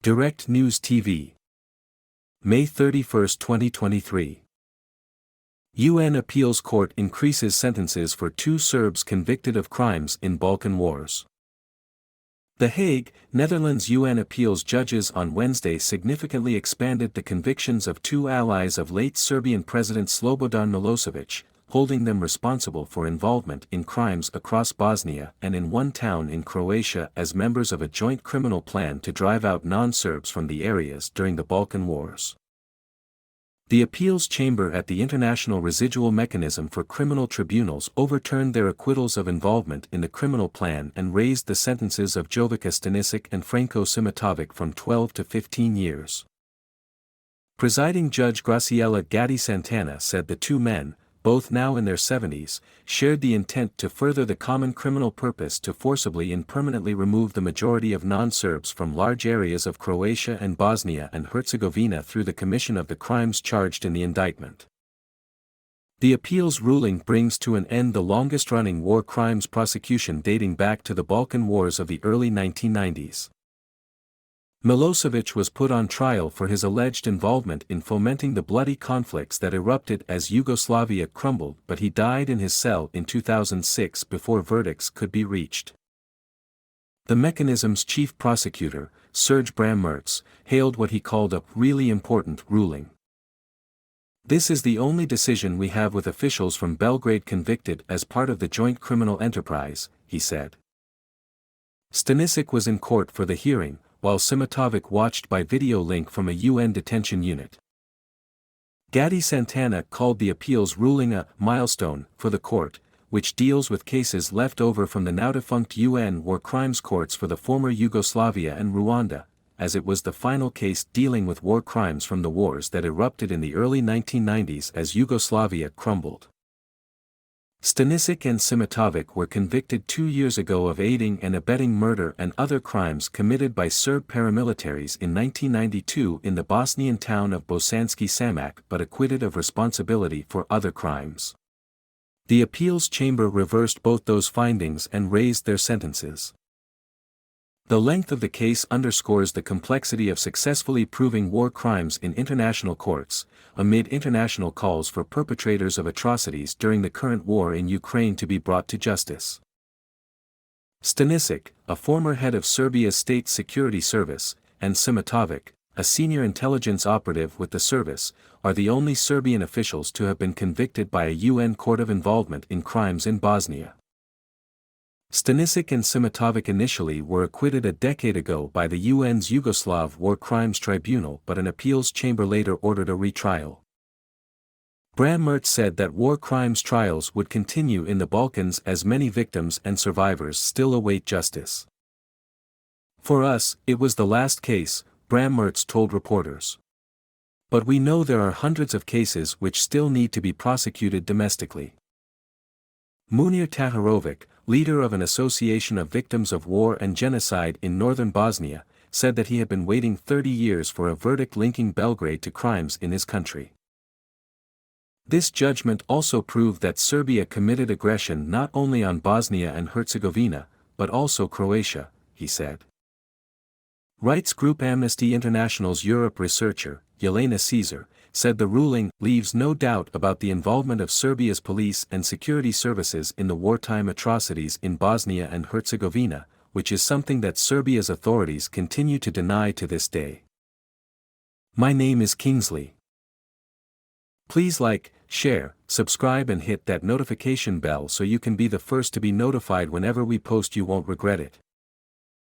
Direct News TV. May 31, 2023. UN Appeals Court increases sentences for 2 Serbs convicted of crimes in Balkan Wars. The Hague, Netherlands. UN appeals judges on Wednesday significantly expanded the convictions of 2 allies of late Serbian President Slobodan Milosevic, holding them responsible for involvement in crimes across Bosnia and in one town in Croatia as members of a joint criminal plan to drive out non-Serbs from the areas during the Balkan Wars. The appeals chamber at the International Residual Mechanism for Criminal Tribunals overturned their acquittals of involvement in the criminal plan and raised the sentences of Jovica Stanisic and Franko Simatovic from 12 to 15 years. Presiding Judge Graciela Gatti Santana said the 2 men, both now in their 70s, shared the intent to further the common criminal purpose to forcibly and permanently remove the majority of non-Serbs from large areas of Croatia and Bosnia and Herzegovina through the commission of the crimes charged in the indictment. The appeals ruling brings to an end the longest-running war crimes prosecution dating back to the Balkan Wars of the early 1990s. Milosevic was put on trial for his alleged involvement in fomenting the bloody conflicts that erupted as Yugoslavia crumbled, but he died in his cell in 2006 before verdicts could be reached. The mechanism's chief prosecutor, Serge Brammertz, hailed what he called a really important ruling. "This is the only decision we have with officials from Belgrade convicted as part of the joint criminal enterprise," he said. Stanisic was in court for the hearing, while Simatovic watched by video link from a UN detention unit. Gatti Santana called the appeals ruling a milestone for the court, which deals with cases left over from the now-defunct UN war crimes courts for the former Yugoslavia and Rwanda, as it was the final case dealing with war crimes from the wars that erupted in the early 1990s as Yugoslavia crumbled. Stanisic and Simatovic were convicted 2 years ago of aiding and abetting murder and other crimes committed by Serb paramilitaries in 1992 in the Bosnian town of Bosanski Samak but acquitted of responsibility for other crimes. The appeals chamber reversed both those findings and raised their sentences. The length of the case underscores the complexity of successfully proving war crimes in international courts, amid international calls for perpetrators of atrocities during the current war in Ukraine to be brought to justice. Stanisic, a former head of Serbia's State Security Service, and Simatovic, a senior intelligence operative with the service, are the only Serbian officials to have been convicted by a UN court of involvement in crimes in Bosnia. Stanisic and Simatovic initially were acquitted a decade ago by the UN's Yugoslav War Crimes Tribunal, but an appeals chamber later ordered a retrial. Brammertz said that war crimes trials would continue in the Balkans as many victims and survivors still await justice. "For us, it was the last case," Brammertz told reporters. "But we know there are hundreds of cases which still need to be prosecuted domestically." Munir Taharovic, leader of an association of victims of war and genocide in northern Bosnia, said that he had been waiting 30 years for a verdict linking Belgrade to crimes in his country. This judgment also proved that Serbia committed aggression not only on Bosnia and Herzegovina, but also Croatia, he said. Rights group Amnesty International's Europe researcher, Jelena Caesar, said the ruling leaves no doubt about the involvement of Serbia's police and security services in the wartime atrocities in Bosnia and Herzegovina, which is something that Serbia's authorities continue to deny to this day. My name is Kingsley. Please like, share, subscribe and hit that notification bell so you can be the first to be notified whenever we post. You won't regret it.